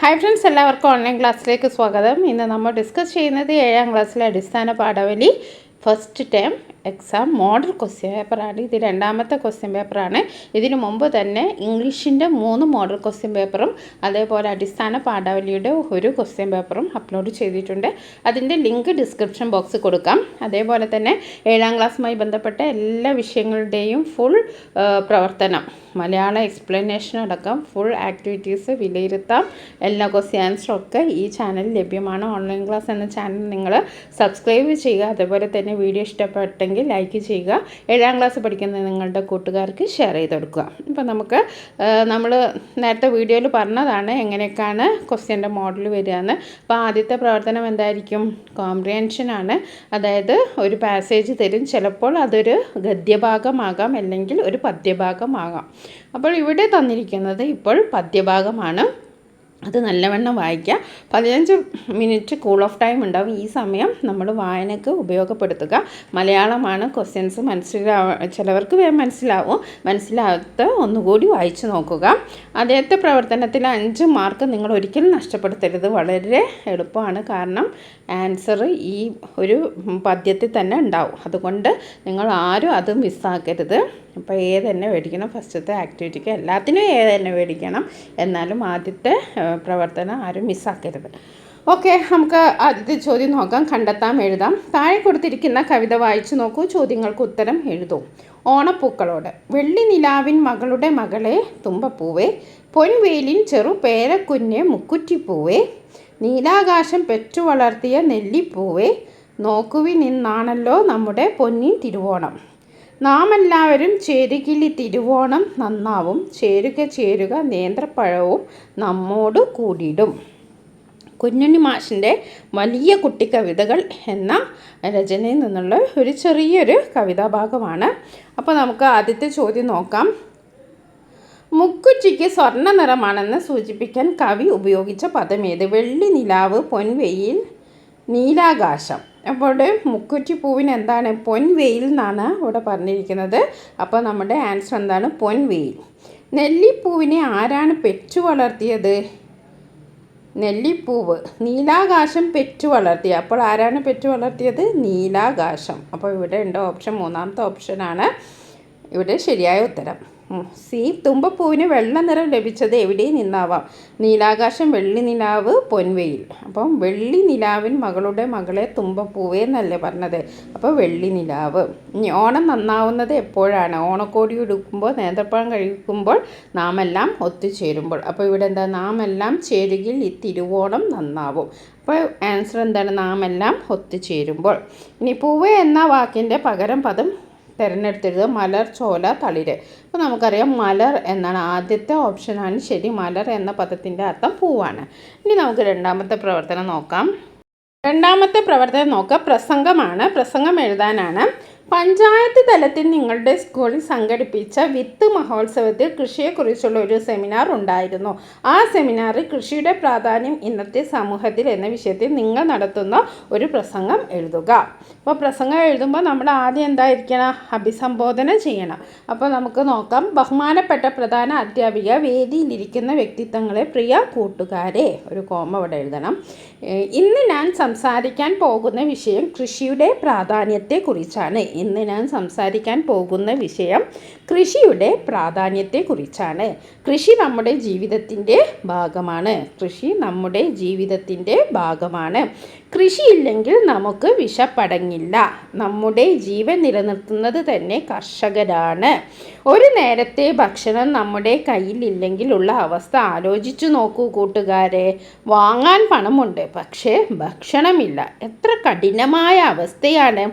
Hi friends, എല്ലാവർക്കും online ക്ലാസ്സിലേക്ക് സ്വാഗതം. ഇന്ന് നമ്മൾ ഡിസ്കസ് ചെയ്യുന്നത് 7ാം ക്ലാസ്സിലെ അടിസ്ഥാന പാഠാവലി first term exam model question പേപ്പറാണ്. ഇത് രണ്ടാമത്തെ ക്വസ്റ്റ്യൻ പേപ്പറാണ്. ഇതിനു മുമ്പ് തന്നെ ഇംഗ്ലീഷിൻ്റെ 3 മോഡൽ ക്വസ്റ്റ്യൻ പേപ്പറും അതേപോലെ അടിസ്ഥാന പാഠാവലിയുടെ ഒരു ക്വസ്റ്റ്യൻ പേപ്പറും അപ്ലോഡ് ചെയ്തിട്ടുണ്ട്. അതിൻ്റെ ലിങ്ക് ഡിസ്ക്രിപ്ഷൻ ബോക്സിൽ കൊടുക്കാം. അതേപോലെ തന്നെ 7ാം ക്ലാസ്സുമായി ബന്ധപ്പെട്ട എല്ലാ വിഷയങ്ങളുടെയും ഫുൾ പ്രവർത്തനം, മലയാള എക്സ്പ്ലനേഷൻ അടക്കം ഫുൾ ആക്ടിവിറ്റീസ് വിലയിരുത്താം. എല്ലാ ക്വസ്റ്റ്യൻ ആൻസറും ഒക്കെ ഈ ചാനലിൽ ലഭ്യമാണ്. ഓൺലൈൻ ക്ലാസ് എന്ന ചാനൽ നിങ്ങൾ സബ്സ്ക്രൈബ് ചെയ്യുക. അതേപോലെ തന്നെ വീഡിയോ ഇഷ്ടപ്പെട്ടെങ്കിൽ ലൈക്ക് ചെയ്യുക. 7ാം ക്ലാസ് പഠിക്കുന്ന നിങ്ങളുടെ കൂട്ടുകാർക്ക് ഷെയർ ചെയ്ത് കൊടുക്കുക. ഇപ്പോൾ നമ്മൾ നേരത്തെ വീഡിയോയിൽ പറഞ്ഞതാണ് എങ്ങനെയൊക്കെയാണ് ക്വസ്റ്റ്യൻ്റെ മോഡൽ വരികയെന്ന്. അപ്പോൾ ആദ്യത്തെ പ്രവർത്തനം എന്തായിരിക്കും? കോംപ്രിഹെൻഷനാണ്. അതായത് ഒരു പാസേജ് തരും, ചിലപ്പോൾ അതൊരു ഗദ്യഭാഗമാകാം അല്ലെങ്കിൽ ഒരു പദ്യഭാഗമാകാം. അപ്പോൾ ഇവിടെ തന്നിരിക്കുന്നത് ഇപ്പോൾ പദ്യഭാഗമാണ്. അത് നല്ലവണ്ണം വായിക്കുക. 15 മിനിറ്റ് കൂൾ ഓഫ് ടൈം ഉണ്ടാവും. ഈ സമയം നമ്മൾ വായനയ്ക്ക് ഉപയോഗപ്പെടുത്തുക. മലയാളമാണ്, ക്വസ്റ്റ്യൻസ് ചിലവർക്ക് വേഗം മനസ്സിലാവാത്ത ഒന്നുകൂടി വായിച്ച് നോക്കുക. ആദ്യത്തെ പ്രവർത്തനത്തിൽ 5 മാർക്ക് നിങ്ങൾ ഒരിക്കലും നഷ്ടപ്പെടുത്തരുത്. വളരെ എളുപ്പമാണ്, കാരണം ആൻസർ ഈ ഒരു പദ്യത്തിൽ തന്നെ ഉണ്ടാവും. അതുകൊണ്ട് നിങ്ങൾ ആരും അത് മിസ്സാക്കരുത്. അപ്പോൾ എ തന്നെ മേടിക്കണം. ഫസ്റ്റത്തെ ആക്ടിവിറ്റിക്ക് എല്ലാത്തിനും എ തന്നെ മേടിക്കണം. എന്നാലും ആദ്യത്തെ പ്രവർത്തനം ആരും മിസ്സാക്കരുത്. ഓക്കെ, നമുക്ക് ആദ്യത്തെ ചോദ്യം നോക്കാം. കണ്ടെത്താം, എഴുതാം. താഴെ കൊടുത്തിരിക്കുന്ന കവിത വായിച്ചു നോക്കൂ. ചോദ്യങ്ങൾക്ക് ഉത്തരം എഴുതൂ. ഓണപ്പൂക്കളോട്. വെള്ളി നിലാവിൻ മകളുടെ മകളെ തുമ്പപ്പൂവേ, പൊൻവേലിൻ ചെറു പേരക്കുഞ്ഞെ മുക്കുറ്റിപ്പൂവേ, നീലാകാശം പെറ്റു വളർത്തിയ നെല്ലിപ്പൂവേ, നോക്കുവിനിന്നാണല്ലോ നമ്മുടെ പൊന്നിൻ തിരുവോണം. നാമെല്ലാവരും ചേരുകിലി തിരുവോണം നന്നാവും, ചേരുക നേന്ത്രപ്പഴവും നമ്മോട് കൂടിയിടും. കുഞ്ഞുണ്ണി മാഷിൻ്റെ വലിയ കുട്ടിക്കവിതകൾ എന്ന രചനയിൽ നിന്നുള്ള ഒരു ചെറിയൊരു കവിതാഭാഗമാണ്. അപ്പോൾ നമുക്ക് ആദ്യത്തെ ചോദ്യം നോക്കാം. മുക്കുറ്റിക്ക് സ്വർണ്ണ നിറമാണെന്ന് സൂചിപ്പിക്കാൻ കവി ഉപയോഗിച്ച പദമേത്? വെള്ളി നിലാവ്, പൊൻവെയിൽ, നീലാകാശം. അപ്പോൾ മുക്കുറ്റി പൂവിന് എന്താണ്? പൊൻവെയിൽ എന്നാണ് ഇവിടെ പറഞ്ഞിരിക്കുന്നത്. അപ്പോൾ നമ്മുടെ ആൻസർ എന്താണ്? പൊൻവെയിൽ. നെല്ലിപ്പൂവിനെ ആരാണ് പെറ്റു വളർത്തിയത്? നെല്ലിപ്പൂവ്. നീലാകാശം പെറ്റു വളർത്തിയ. അപ്പോൾ ആരാണ് പെറ്റു വളർത്തിയത്? നീലാകാശം. അപ്പോൾ ഇവിടെ ഉണ്ട് ഓപ്ഷൻ, 3ാമത്തെ ഓപ്ഷനാണ് ഇവിടെ ശരിയായ ഉത്തരം. സി. തുമ്പപ്പൂവിന് വെള്ള നിറം ലഭിച്ചത് എവിടെ നിന്നാവാം? നീലാകാശം, വെള്ളി നിലാവ്, പൊൻവെയിൽ. അപ്പം വെള്ളി നിലാവിൻ മകളുടെ മകളെ തുമ്പപ്പൂവേ എന്നല്ലേ പറഞ്ഞത്? അപ്പോൾ വെള്ളി നിലാവ്. ഇനി ഓണം നന്നാവുന്നത് എപ്പോഴാണ്? ഓണക്കോടി ഉടുക്കുമ്പോൾ, നേന്ത്രപ്പഴം കഴിക്കുമ്പോൾ, നാമെല്ലാം ഒത്തുചേരുമ്പോൾ. അപ്പോൾ ഇവിടെ എന്താ? നാമെല്ലാം ചേരുകിൽ ഈ തിരുവോണം നന്നാവും. അപ്പോൾ ആൻസർ എന്താണ്? നാമെല്ലാം ഒത്തുചേരുമ്പോൾ. ഇനി പൂവ് എന്ന വാക്കിൻ്റെ പകരം പദം തിരഞ്ഞെടുത്തത്. മലർ, ചോല, തളിര്. അപ്പോൾ നമുക്കറിയാം മലർ എന്നാണ് ആദ്യത്തെ ഓപ്ഷനാണ് ശരി. മലർ എന്ന പദത്തിൻ്റെ അർത്ഥം പൂവാണ്. ഇനി നമുക്ക് രണ്ടാമത്തെ പ്രവർത്തനം നോക്കാം. പ്രസംഗമാണ്. പ്രസംഗം എഴുതാനാണ്. പഞ്ചായത്ത് തലത്തിൽ നിങ്ങളുടെ സ്കൂളിൽ സംഘടിപ്പിച്ച വിത്ത് മഹോത്സവത്തിൽ കൃഷിയെക്കുറിച്ചുള്ള ഒരു സെമിനാർ ഉണ്ടായിരുന്നു. ആ സെമിനാറിൽ കൃഷിയുടെ പ്രാധാന്യം ഇന്നത്തെ സമൂഹത്തിൽ എന്ന വിഷയത്തിൽ നിങ്ങൾ നടത്തുന്ന ഒരു പ്രസംഗം എഴുതുക. അപ്പോൾ പ്രസംഗം എഴുതുമ്പോൾ നമ്മൾ ആദ്യം എന്തായിരിക്കണം? അഭിസംബോധന ചെയ്യണം. അപ്പോൾ നമുക്ക് നോക്കാം. ബഹുമാനപ്പെട്ട പ്രധാന അധ്യാപിക, വേദിയിലിരിക്കുന്ന വ്യക്തിത്വങ്ങളെ, പ്രിയ കൂട്ടുകാരെ, ഒരു കോമ ഇവിടെ എഴുതണം. ഇന്ന് ഞാൻ സംസാരിക്കാൻ പോകുന്ന വിഷയം കൃഷിയുടെ പ്രാധാന്യത്തെക്കുറിച്ചാണ്. കൃഷിയുടെ പ്രാധാന്യത്തെക്കുറിച്ചാണ്. കൃഷി നമ്മുടെ ജീവിതത്തിൻ്റെ ഭാഗമാണ്. കൃഷിയില്ലെങ്കിൽ നമുക്ക് വിശപ്പടങ്ങില്ല. നമ്മുടെ ജീവൻ നിലനിർത്തുന്നത് തന്നെ കർഷകരാണ്. ഒരു നേരത്തെ ഭക്ഷണം നമ്മുടെ കയ്യിലില്ലെങ്കിലുള്ള അവസ്ഥ ആലോചിച്ചു നോക്കൂ കൂട്ടുകാരെ. വാങ്ങാൻ പണമുണ്ട്, പക്ഷേ ഭക്ഷണമില്ല. എത്ര കഠിനമായ അവസ്ഥയാണ്.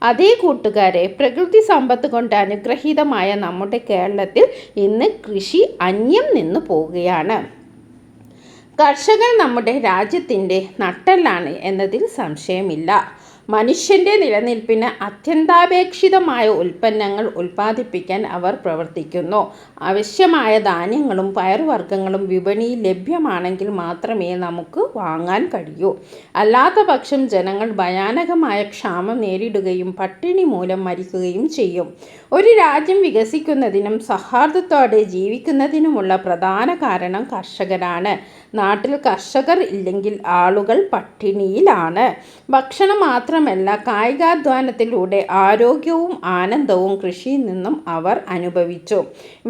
അതേ കൂട്ടുകാരെ, പ്രകൃതി സമ്പത്ത് കൊണ്ട് അനുഗ്രഹീതമായ നമ്മുടെ കേരളത്തിൽ ഇന്ന് കൃഷി അന്യം നിന്നു പോവുകയാണ്. കർഷകർ നമ്മുടെ രാജ്യത്തിൻ്റെ നട്ടെല്ലാണ് എന്നതിൽ സംശയമില്ല. മനുഷ്യൻ്റെ നിലനിൽപ്പിന് അത്യന്താപേക്ഷിതമായ ഉൽപ്പന്നങ്ങൾ ഉൽപ്പാദിപ്പിക്കാൻ അവർ പ്രവർത്തിക്കുന്നു. ആവശ്യമായ ധാന്യങ്ങളും പയറുവർഗ്ഗങ്ങളും വിപണിയിൽ ലഭ്യമാണെങ്കിൽ മാത്രമേ നമുക്ക് വാങ്ങാൻ കഴിയൂ. അല്ലാത്ത പക്ഷം ജനങ്ങൾ ഭയാനകമായ ക്ഷാമം നേരിടുകയും പട്ടിണി മൂലം മരിക്കുകയും ചെയ്യും. ഒരു രാജ്യം വികസിക്കുന്നതിനും സൗഹാർദ്ദത്തോടെ ജീവിക്കുന്നതിനുമുള്ള പ്രധാന കാരണം കർഷകരാണ്. നാട്ടിൽ കർഷകർ ഇല്ലെങ്കിൽ ആളുകൾ പട്ടിണിയിലാണ്. ഭക്ഷണം മാത്രമല്ല, കായികാധ്വാനത്തിലൂടെ ആരോഗ്യവും ആനന്ദവും കൃഷിയിൽ നിന്നും അവർ അനുഭവിച്ചു.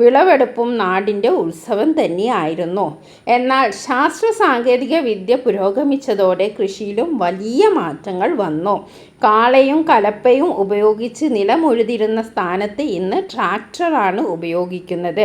വിളവെടുപ്പും നാടിൻ്റെ ഉത്സവം തന്നെയായിരുന്നു. എന്നാൽ ശാസ്ത്ര സാങ്കേതിക വിദ്യ പുരോഗമിച്ചതോടെ കൃഷിയിലും വലിയ മാറ്റങ്ങൾ വന്നു. കാളയും കലപ്പയും ഉപയോഗിച്ച് നിലമുഴുതിരുന്ന സ്ഥാനത്ത് ഇന്ന് ട്രാക്ടറാണ് ഉപയോഗിക്കുന്നത്.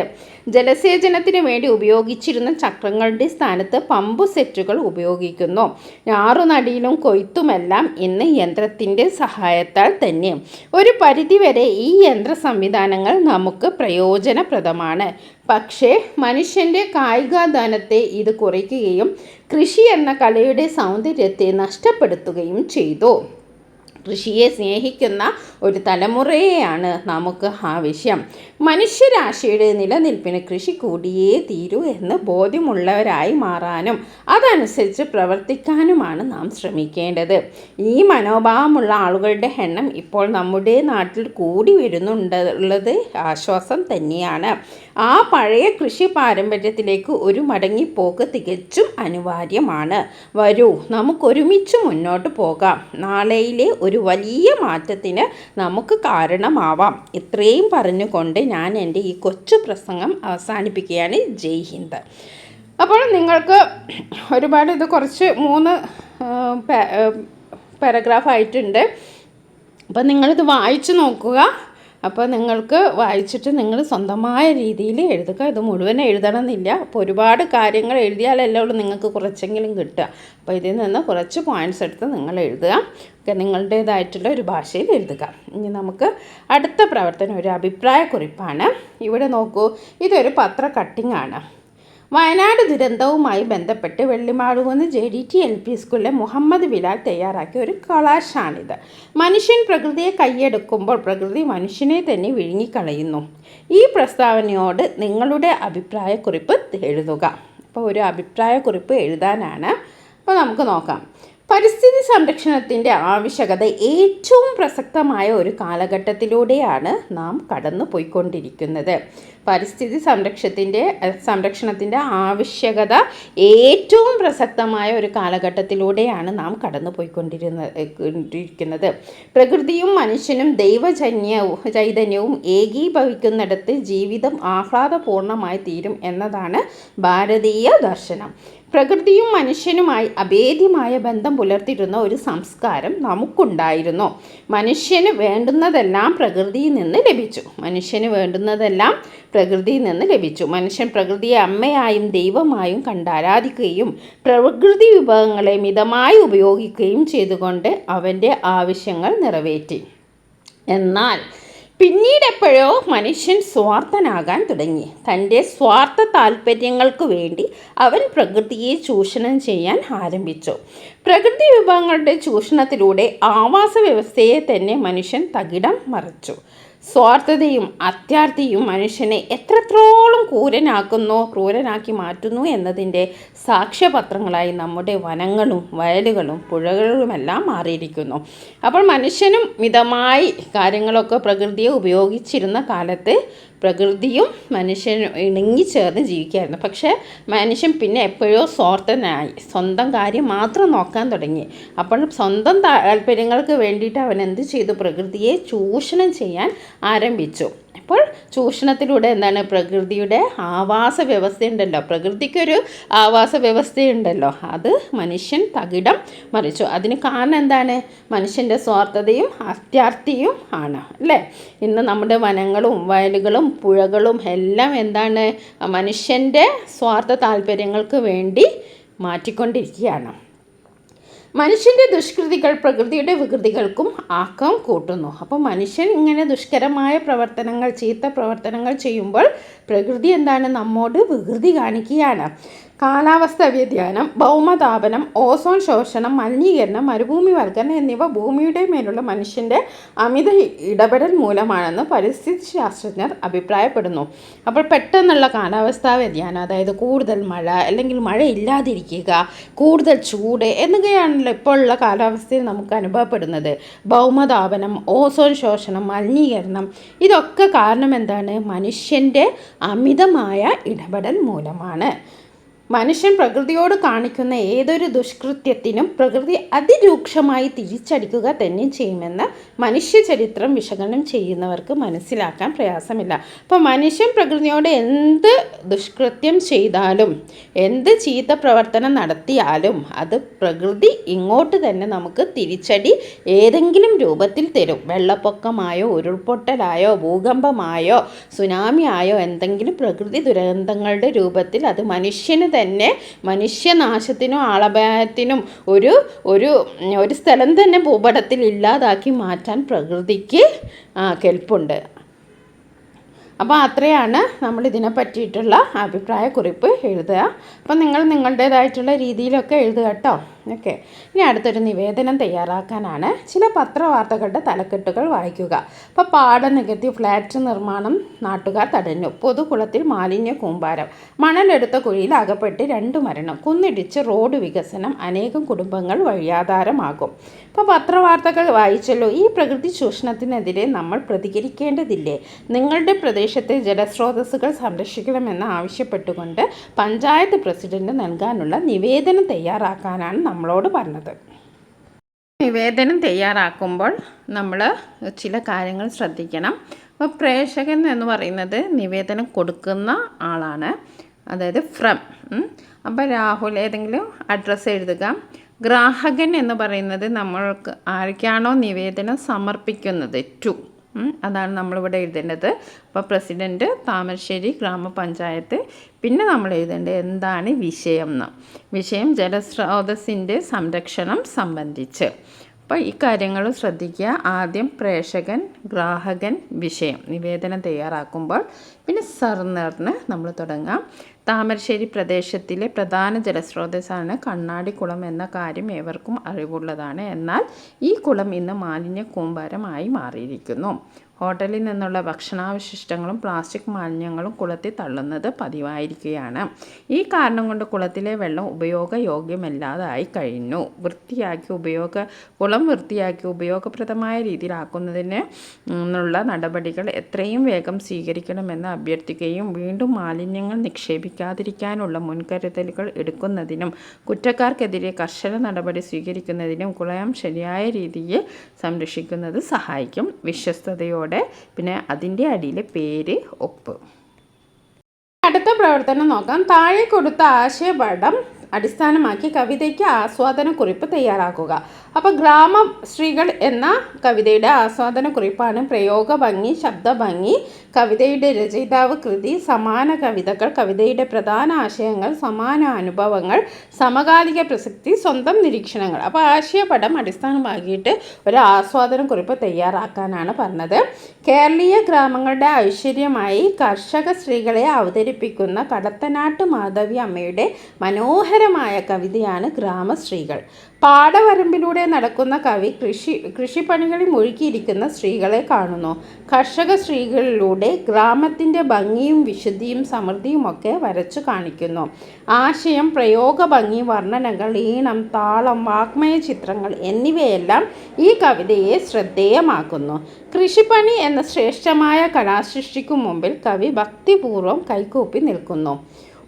ജലസേചനത്തിന് വേണ്ടി ഉപയോഗിച്ചിരുന്ന ചക്രങ്ങളുടെ സ്ഥാനത്ത് പമ്പ് സെറ്റുകൾ ഉപയോഗിക്കുന്നു. ഞാറുനടിയിലും കൊയ്ത്തുമെല്ലാം ഇന്ന് യന്ത്രത്തിൻ്റെ സഹായത്താൽ തന്നെ. ഒരു പരിധിവരെ ഈ യന്ത്ര സംവിധാനങ്ങൾ നമുക്ക് പ്രയോജനപ്രദമാണ്. പക്ഷേ മനുഷ്യൻ്റെ കായികാധ്വാനത്തെ ഇത് കുറയ്ക്കുകയും കൃഷി എന്ന കലയുടെ സൗന്ദര്യത്തെ നഷ്ടപ്പെടുത്തുകയും ചെയ്തു. കൃഷിയെ സ്നേഹിക്കുന്ന ഒരു തലമുറയെയാണ് നമുക്ക് ആവശ്യം. മനുഷ്യരാശിയുടെ നിലനിൽപ്പിന് കൃഷി കൂടിയേ തീരൂ എന്ന് ബോധ്യമുള്ളവരായി മാറാനും അതനുസരിച്ച് പ്രവർത്തിക്കാനുമാണ് നാം ശ്രമിക്കേണ്ടത്. ഈ മനോഭാവമുള്ള ആളുകളുടെ എണ്ണം ഇപ്പോൾ നമ്മുടെ നാട്ടിൽ കൂടി വരുന്നുള്ളത് ആശ്വാസം തന്നെയാണ്. ആ പഴയ കൃഷി പാരമ്പര്യത്തിലേക്ക് ഒരു മടങ്ങിപ്പോക്ക് തികച്ചും അനിവാര്യമാണ്. വരൂ, നമുക്കൊരുമിച്ച് മുന്നോട്ട് പോകാം. നാളെയിലെ ഒരു വലിയ മാറ്റത്തിന് നമുക്ക് കാരണമാവാം. ഇത്രയും പറഞ്ഞുകൊണ്ട് ഞാൻ എൻ്റെ ഈ കൊച്ചു പ്രസംഗം അവസാനിപ്പിക്കുകയാണ്. ജയ് ഹിന്ദ്. അപ്പോൾ നിങ്ങൾക്ക് ഒരുപാട് ഇത് കുറച്ച് 3 പാരഗ്രാഫ് ആയിട്ടുണ്ട്. അപ്പോൾ നിങ്ങളിത് വായിച്ചു നോക്കുക. അപ്പോൾ നിങ്ങൾക്ക് വായിച്ചിട്ട് നിങ്ങൾ സ്വന്തമായ രീതിയിൽ എഴുതുക. ഇത് മുഴുവൻ എഴുതണമെന്നില്ല. അപ്പോൾ ഒരുപാട് കാര്യങ്ങൾ എഴുതിയാലല്ലേ ഉള്ളൂ നിങ്ങൾക്ക് കുറച്ചെങ്കിലും കിട്ടുക. അപ്പോൾ ഇതിൽ നിന്ന് കുറച്ച് പോയിൻറ്റ്സ് എടുത്ത് നിങ്ങൾ എഴുതുക. നിങ്ങളുടേതായിട്ടുള്ള ഒരു ഭാഷയിൽ എഴുതുക. ഇനി നമുക്ക് അടുത്ത പ്രവർത്തനം ഒരു അഭിപ്രായക്കുറിപ്പാണ്. ഇവിടെ നോക്കൂ, ഇതൊരു പത്ര കട്ടിംഗ് ആണ്. വയനാട് ദുരന്തവുമായി ബന്ധപ്പെട്ട് വെള്ളിമാടുകുന്ന് JDT LP സ്കൂളിലെ മുഹമ്മദ് ബിലാൽ തയ്യാറാക്കിയ ഒരു കൊളാഷാണിത്. മനുഷ്യൻ പ്രകൃതിയെ കൈയെടുക്കുമ്പോൾ പ്രകൃതി മനുഷ്യനെ തന്നെ വിഴുങ്ങിക്കളയുന്നു. ഈ പ്രസ്താവനയോട് നിങ്ങളുടെ അഭിപ്രായക്കുറിപ്പ് എഴുതുക. അപ്പോൾ ഒരു അഭിപ്രായക്കുറിപ്പ് എഴുതാനാണ്. അപ്പോൾ നമുക്ക് നോക്കാം. പരിസ്ഥിതി സംരക്ഷണത്തിൻ്റെ ആവശ്യകത ഏറ്റവും പ്രസക്തമായ ഒരു കാലഘട്ടത്തിലൂടെയാണ് നാം കടന്നു പോയിക്കൊണ്ടിരിക്കുന്നത്. പരിസ്ഥിതി സംരക്ഷണത്തിൻ്റെ ആവശ്യകത ഏറ്റവും പ്രസക്തമായ ഒരു കാലഘട്ടത്തിലൂടെയാണ് നാം കടന്നു പോയിക്കൊണ്ടിരിക്കുന്നത്. പ്രകൃതിയും മനുഷ്യനും ചൈതന്യവും ഏകീഭവിക്കുന്നിടത്ത് ജീവിതം ആഹ്ലാദപൂർണമായി തീരും എന്നതാണ് ഭാരതീയ ദർശനം. പ്രകൃതിയും മനുഷ്യനുമായി അഭേദ്യമായ ബന്ധം പുലർത്തിയിരുന്ന ഒരു സംസ്കാരം നമുക്കുണ്ടായിരുന്നു. മനുഷ്യന് വേണ്ടുന്നതെല്ലാം പ്രകൃതിയിൽ നിന്ന് ലഭിച്ചു. മനുഷ്യൻ പ്രകൃതിയെ അമ്മയായും ദൈവമായും കണ്ടാരാധിക്കുകയും പ്രകൃതി വിഭവങ്ങളെ മിതമായി ഉപയോഗിക്കുകയും ചെയ്തുകൊണ്ട് അവൻ്റെ ആവശ്യങ്ങൾ നിറവേറ്റി. എന്നാൽ പിന്നീടെപ്പോഴോ മനുഷ്യൻ സ്വാർത്ഥനാകാൻ തുടങ്ങി. തൻ്റെ സ്വാർത്ഥ താൽപ്പര്യങ്ങൾക്ക് വേണ്ടി അവൻ പ്രകൃതിയെ ചൂഷണം ചെയ്യാൻ ആരംഭിച്ചു. പ്രകൃതി വിഭവങ്ങളുടെ ചൂഷണത്തിലൂടെ ആവാസ വ്യവസ്ഥയെ തന്നെ മനുഷ്യൻ തകിടം മറിച്ചു. സ്വാർത്ഥതയും അത്യാർത്തിയും മനുഷ്യനെ എത്രത്തോളം ക്രൂരനാക്കി മാറ്റുന്നു എന്നതിൻ്റെ സാക്ഷ്യപത്രങ്ങളായി നമ്മുടെ വനങ്ങളും വയലുകളും പുഴകളുമെല്ലാം മാറിയിരിക്കുന്നു. അപ്പോൾ മനുഷ്യനും മിതമായി കാര്യങ്ങളൊക്കെ പ്രകൃതിയെ ഉപയോഗിച്ചിരുന്ന കാലത്ത് പ്രകൃതിയും മനുഷ്യനും ഇണങ്ങിച്ചേർന്ന് ജീവിക്കുകയായിരുന്നു. പക്ഷേ മനുഷ്യൻ പിന്നെ എപ്പോഴോ സ്വാർത്ഥനായി സ്വന്തം കാര്യം മാത്രം നോക്കാൻ തുടങ്ങി. അപ്പോൾ സ്വന്തം താല്പര്യങ്ങൾക്ക് വേണ്ടിയിട്ട് അവൻ എന്ത് ചെയ്തു? പ്രകൃതിയെ ചൂഷണം ചെയ്യാൻ ആരംഭിച്ചു. അപ്പോൾ ചൂഷണത്തിലൂടെ എന്താണ്? പ്രകൃതിയുടെ ആവാസ വ്യവസ്ഥയുണ്ടല്ലോ, പ്രകൃതിക്കൊരു ആവാസ വ്യവസ്ഥയുണ്ടല്ലോ, അത് മനുഷ്യൻ തകിടം മറിച്ചു. അതിന് കാരണം എന്താണ്? മനുഷ്യൻ്റെ സ്വാർത്ഥതയും അത്യാർത്തിയും ആണ് അല്ലേ? ഇന്ന് നമ്മുടെ വനങ്ങളും വയലുകളും പുഴകളും എല്ലാം എന്താണ്? മനുഷ്യൻ്റെ സ്വാർത്ഥ താല്പര്യങ്ങൾക്ക് വേണ്ടി മാറ്റിക്കൊണ്ടിരിക്കുകയാണ്. മനുഷ്യൻ്റെ ദുഷ്കൃതികൾ പ്രകൃതിയുടെ വികൃതികൾക്കും ആക്കം കൂട്ടുന്നു. അപ്പോൾ മനുഷ്യൻ ഇങ്ങനെ ദുഷ്കരമായ ചീത്ത പ്രവർത്തനങ്ങൾ ചെയ്യുമ്പോൾ പ്രകൃതി എന്താണ്? നമ്മോട് വികൃതി കാണിക്കുകയാണ്. കാലാവസ്ഥാ വ്യതിയാനം, ഭൗമതാപനം, ഓസോൺ ശോഷണം, മലിനീകരണം, മരുഭൂമിവൽക്കരണം എന്നിവ ഭൂമിയുടെ മേലുള്ള മനുഷ്യൻ്റെ അമിത ഇടപെടൽ മൂലമാണെന്ന് പരിസ്ഥിതി ശാസ്ത്രജ്ഞർ അഭിപ്രായപ്പെടുന്നു. അപ്പോൾ പെട്ടെന്നുള്ള കാലാവസ്ഥാ വ്യതിയാനം, അതായത് കൂടുതൽ മഴ അല്ലെങ്കിൽ മഴ ഇല്ലാതിരിക്കുക, കൂടുതൽ ചൂട് എന്നൊക്കെയാണല്ലോ ഇപ്പോഴുള്ള കാലാവസ്ഥയിൽ നമുക്ക് അനുഭവപ്പെടുന്നത്. ഭൗമതാപനം, ഓസോൺ ശോഷണം, മലിനീകരണം, ഇതൊക്കെ കാരണം എന്താണ്? മനുഷ്യൻ്റെ അമിതമായ ഇടപെടൽ മൂലമാണ്. മനുഷ്യൻ പ്രകൃതിയോട് കാണിക്കുന്ന ഏതൊരു ദുഷ്കൃത്യത്തിനും പ്രകൃതി അതിരൂക്ഷമായി തിരിച്ചടിക്കുക തന്നെ ചെയ്യുമെന്ന് മനുഷ്യചരിത്രം വിശകലനം ചെയ്യുന്നവർക്ക് മനസ്സിലാക്കാൻ പ്രയാസമില്ല. അപ്പോൾ മനുഷ്യൻ പ്രകൃതിയോട് എന്ത് ദുഷ്കൃത്യം ചെയ്താലും എന്ത് ചീത്ത പ്രവർത്തനം നടത്തിയാലും അത് പ്രകൃതി ഇങ്ങോട്ട് തന്നെ നമുക്ക് തിരിച്ചടി ഏതെങ്കിലും രൂപത്തിൽ തരും. വെള്ളപ്പൊക്കമായോ ഉരുൾപൊട്ടലായോ ഭൂകമ്പമായോ സുനാമി ആയോ എന്തെങ്കിലും പ്രകൃതി ദുരന്തങ്ങളുടെ രൂപത്തിൽ അത് മനുഷ്യന് തന്നെ മനുഷ്യനാശത്തിനും ആളപായത്തിനും ഒരു ഒരു ഒരു സ്ഥലം തന്നെ ഭൂപടത്തിൽ ഇല്ലാതാക്കി മാറ്റാൻ പ്രകൃതിക്ക് കെൽപ്പുണ്ട്. അപ്പോൾ അത്രയാണ് നമ്മൾ ഇതിനെ പറ്റിയിട്ടുള്ള അഭിപ്രായക്കുറിപ്പ് എഴുതുക. അപ്പോൾ നിങ്ങൾ നിങ്ങളുടേതായിട്ടുള്ള രീതിയിലൊക്കെ എഴുതുക കേട്ടോ. ഓക്കെ, ഇനി അടുത്തൊരു നിവേദനം തയ്യാറാക്കാനാണ്. ചില പത്രവാർത്തകളുടെ തലക്കെട്ടുകൾ വായിക്കുക. അപ്പോൾ പാടം നികത്തി ഫ്ലാറ്റ് നിർമ്മാണം നാട്ടുകാർ തടഞ്ഞു. പൊതുകുളത്തിൽ മാലിന്യ കൂമ്പാരം. മണലെടുത്ത കുഴിയിൽ അകപ്പെട്ട് 2 മരണം. കുന്നിടിച്ച് റോഡ് വികസനം. അനേകം കുടുംബങ്ങൾ വഴിയാധാരമാകും. അപ്പോൾ പത്രവാർത്തകൾ വായിച്ചല്ലോ. ഈ പ്രകൃതി ചൂഷണത്തിനെതിരെ നമ്മൾ പ്രതികരിക്കേണ്ടതില്ലേ? നിങ്ങളുടെ പ്രദേശത്തെ ജലസ്രോതസ്സുകൾ സംരക്ഷിക്കണമെന്ന് ആവശ്യപ്പെട്ടുകൊണ്ട് പഞ്ചായത്ത് പ്രസിഡന്റ് നൽകാനുള്ള നിവേദനം തയ്യാറാക്കാനാണ് നമ്മളോട് പറഞ്ഞത്. നിവേദനം തയ്യാറാക്കുമ്പോൾ നമ്മൾ ചില കാര്യങ്ങൾ ശ്രദ്ധിക്കണം. അപ്പോൾ പ്രേക്ഷകൻ എന്ന് പറയുന്നത് നിവേദനം കൊടുക്കുന്ന ആളാണ്, അതായത് ഫ്രം. അപ്പോൾ രാഹുൽ ഏതെങ്കിലും അഡ്രസ്സ് എഴുതുക. ഗ്രാഹകൻ എന്ന് പറയുന്നത് നമ്മൾക്ക് ആർക്കാണോ നിവേദനം സമർപ്പിക്കുന്നത്, ടു, അതാണ് നമ്മളിവിടെ എഴുതേണ്ടത്. അപ്പോൾ പ്രസിഡൻറ്റ് താമരശ്ശേരി ഗ്രാമപഞ്ചായത്ത്. പിന്നെ നമ്മൾ എഴുതേണ്ടത് എന്താണ് വിഷയം എന്ന്. വിഷയം ജലസ്രോതസ്സിൻ്റെ സംരക്ഷണം സംബന്ധിച്ച്. അപ്പോൾ ഈ കാര്യങ്ങൾ ശ്രദ്ധിക്കുക. ആദ്യം പ്രേക്ഷകൻ, ഗ്രാഹകൻ, വിഷയം നിവേദനം തയ്യാറാക്കുമ്പോൾ. പിന്നെ സർന്നറിന് നമ്മൾ തുടങ്ങാം. താമരശ്ശേരി പ്രദേശത്തിലെ പ്രധാന ജലസ്രോതസ്സാണ് കണ്ണാടിക്കുളം എന്ന കാര്യം ഏവർക്കും അറിവുള്ളതാണ്. എന്നാൽ ഈ കുളം ഇന്ന് മാലിന്യ കൂമ്പാരമായി മാറിയിരിക്കുന്നു. ഹോട്ടലിൽ നിന്നുള്ള ഭക്ഷണാവശിഷ്ടങ്ങളും പ്ലാസ്റ്റിക് മാലിന്യങ്ങളും കുളത്തിൽ തള്ളുന്നത് പതിവായിരിക്കുകയാണ്. ഈ കാരണം കൊണ്ട് കുളത്തിലെ വെള്ളം ഉപയോഗയോഗ്യമല്ലാതായി കഴിഞ്ഞു. കുളം വൃത്തിയാക്കി ഉപയോഗപ്രദമായ രീതിയിലാക്കുന്നതിന് ഉള്ള നടപടികൾ എത്രയും വേഗം സ്വീകരിക്കണമെന്ന് അഭ്യർത്ഥിക്കുകയും വീണ്ടും മാലിന്യങ്ങൾ നിക്ഷേപിക്കാതിരിക്കാനുള്ള മുൻകരുതലുകൾ എടുക്കുന്നതിനും കുറ്റക്കാർക്കെതിരെ കർശന നടപടി സ്വീകരിക്കുന്നതിനും കുളം ശരിയായ രീതിയിൽ സംരക്ഷിക്കുന്നത് സഹായിക്കും. വിശ്വസ്തയോടെ. പിന്നെ അതിൻ്റെ അടിയിൽ പേര്, ഒപ്പ്. അടുത്ത പ്രവർത്തനം നോക്കാം. താഴെ കൊടുത്ത ആശയപടം അടിസ്ഥാനമാക്കി കവിതയ്ക്ക് ആസ്വാദനക്കുറിപ്പ് തയ്യാറാക്കുക. അപ്പോൾ ഗ്രാമശ്രീകൾ എന്ന കവിതയുടെ ആസ്വാദനക്കുറിപ്പാണ്. പ്രയോഗഭംഗി, ശബ്ദഭംഗി, കവിതയുടെ രചയിതാവ്, കൃതി, സമാന കവിതകൾ, കവിതയുടെ പ്രധാന ആശയങ്ങൾ, സമാന അനുഭവങ്ങൾ, സമകാലിക പ്രസക്തി, സ്വന്തം നിരീക്ഷണങ്ങൾ. അപ്പോൾ ആശയപടം അടിസ്ഥാനമാക്കിയിട്ട് ഒരു ആസ്വാദനക്കുറിപ്പ് തയ്യാറാക്കാനാണ് പറഞ്ഞത്. കേരളീയ ഗ്രാമങ്ങളുടെ ഐശ്വര്യമായി കർഷക സ്ത്രീകളെ അവതരിപ്പിക്കുന്ന കടത്തനാട്ട് മാധവി അമ്മയുടെ മനോഹരമായ കവിതയാണ് ഗ്രാമശ്രീകൾ. പാടവരമ്പിലൂടെ നടക്കുന്ന കവി കൃഷിപ്പണികളിൽ മുഴുകിയിരിക്കുന്ന സ്ത്രീകളെ കാണുന്നു. കർഷക സ്ത്രീകളിലൂടെ ഗ്രാമത്തിൻ്റെ ഭംഗിയും വിശുദ്ധിയും സമൃദ്ധിയുമൊക്കെ വരച്ചു കാണിക്കുന്നു. ആശയം, പ്രയോഗഭംഗി, വർണ്ണനകൾ, ഈണം, താളം, വാഗ്മയ ചിത്രങ്ങൾ എന്നിവയെല്ലാം ഈ കവിതയെ ശ്രദ്ധേയമാക്കുന്നു. കൃഷിപ്പണി എന്ന ശ്രേഷ്ഠമായ കലാസൃഷ്ടിക്കു മുമ്പിൽ കവി ഭക്തിപൂർവ്വം കൈകൂപ്പി നിൽക്കുന്നു.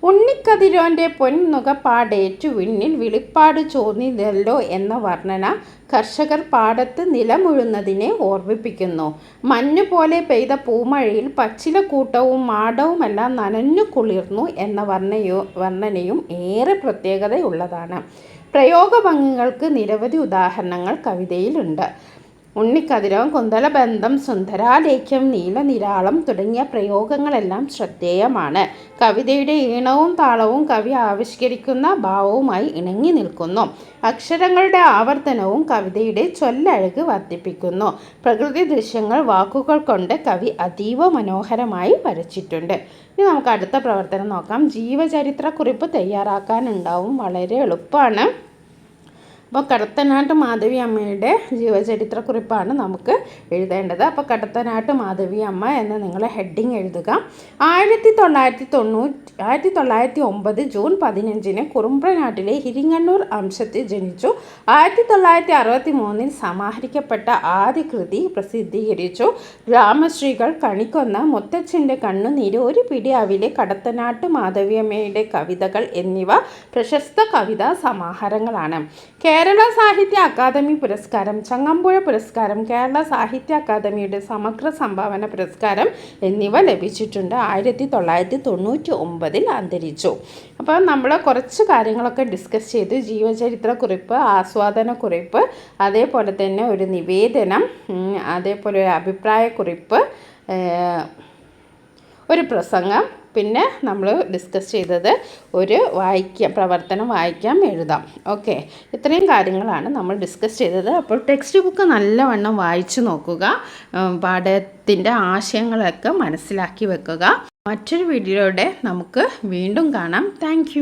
ഉണ്ണിക്കതിരോൻ്റെ പൊൻനുകപ്പാടേറ്റു വിണ്ണിൽ വിളിപ്പാട് ചോർന്നില്ലല്ലോ എന്ന വർണ്ണന കർഷകർ പാടത്ത് നിലമുഴുന്നതിനെ ഓർമ്മിപ്പിക്കുന്നു. മഞ്ഞുപോലെ പെയ്ത പൂമഴയിൽ പച്ചിലക്കൂട്ടവും മാടവുമെല്ലാം നനഞ്ഞു കുളിർന്നു എന്ന വർണ്ണനയും ഏറെ പ്രത്യേകതയുള്ളതാണ്. പ്രയോഗഭംഗികൾക്ക് നിരവധി ഉദാഹരണങ്ങൾ കവിതയിലുണ്ട്. ഉണ്ണിക്കതിരവൻ, കുന്തലബന്ധം, സുന്ദരാലേഖ്യം, നീലനിരാളം തുടങ്ങിയ പ്രയോഗങ്ങളെല്ലാം ശ്രദ്ധേയമാണ്. കവിതയുടെ ഈണവും താളവും കവി ആവിഷ്കരിക്കുന്ന ഭാവവുമായി ഇണങ്ങി നിൽക്കുന്നു. അക്ഷരങ്ങളുടെ ആവർത്തനവും കവിതയുടെ ചൊല്ലഴക് വർദ്ധിപ്പിക്കുന്നു. പ്രകൃതി ദൃശ്യങ്ങൾ വാക്കുകൾ കൊണ്ട് കവി അതീവ മനോഹരമായി വരച്ചിട്ടുണ്ട്. ഇനി നമുക്ക് അടുത്ത പ്രവർത്തനം നോക്കാം. ജീവചരിത്രക്കുറിപ്പ് തയ്യാറാക്കാനുണ്ടാവും. വളരെ എളുപ്പമാണ്. അപ്പോൾ കടത്തനാട്ട് മാധവി അമ്മയുടെ ജീവചരിത്രക്കുറിപ്പാണ് നമുക്ക് എഴുതേണ്ടത്. അപ്പോൾ കടത്തനാട്ട് മാധവി അമ്മ എന്ന് നിങ്ങൾ ഹെഡിങ് എഴുതുക. 1909 ജൂൺ 15 കുറുമ്പ്രനാട്ടിലെ ഹിരിങ്ങണ്ണൂർ അംശത്തിൽ ജനിച്ചു. 1963 സമാഹരിക്കപ്പെട്ട ആദ്യ കൃതി പ്രസിദ്ധീകരിച്ചു. ഗ്രാമശ്രീകൾ, കണിക്കൊന്ന, മുത്തച്ഛൻ്റെ കണ്ണുനീര്, ഒരു പിടി അവിലെ, കടത്തനാട്ട് മാധവിയമ്മയുടെ കവിതകൾ എന്നിവ പ്രശസ്ത കവിതാ സമാഹാരങ്ങളാണ്. കേരള സാഹിത്യ അക്കാദമി പുരസ്കാരം, ചങ്ങമ്പുഴ പുരസ്കാരം, കേരള സാഹിത്യ അക്കാദമിയുടെ സമഗ്ര സംഭാവന പുരസ്കാരം എന്നിവ ലഭിച്ചിട്ടുണ്ട്. 1999 അന്തരിച്ചു. അപ്പോൾ നമ്മൾ കുറച്ച് കാര്യങ്ങളൊക്കെ ഡിസ്കസ് ചെയ്ത് ജീവചരിത്രക്കുറിപ്പ്, ആസ്വാദനക്കുറിപ്പ്, അതേപോലെ തന്നെ ഒരു നിവേദനം, അതേപോലെ ഒരു അഭിപ്രായക്കുറിപ്പ്, ഒരു പ്രസംഗം, പിന്നെ നമ്മൾ ഡിസ്കസ് ചെയ്തത് ഒരു പ്രവർത്തനം വായിക്കാം, എഴുതാം. ഓക്കെ, ഇത്രയും കാര്യങ്ങളാണ് നമ്മൾ ഡിസ്കസ് ചെയ്തത്. അപ്പോൾ ടെക്സ്റ്റ് ബുക്ക് നല്ലവണ്ണം വായിച്ചു നോക്കുക. പാഠത്തിൻ്റെ ആശയങ്ങളൊക്കെ മനസ്സിലാക്കി വെക്കുക. മറ്റൊരു വീഡിയോയുടെ നമുക്ക് വീണ്ടും കാണാം. താങ്ക്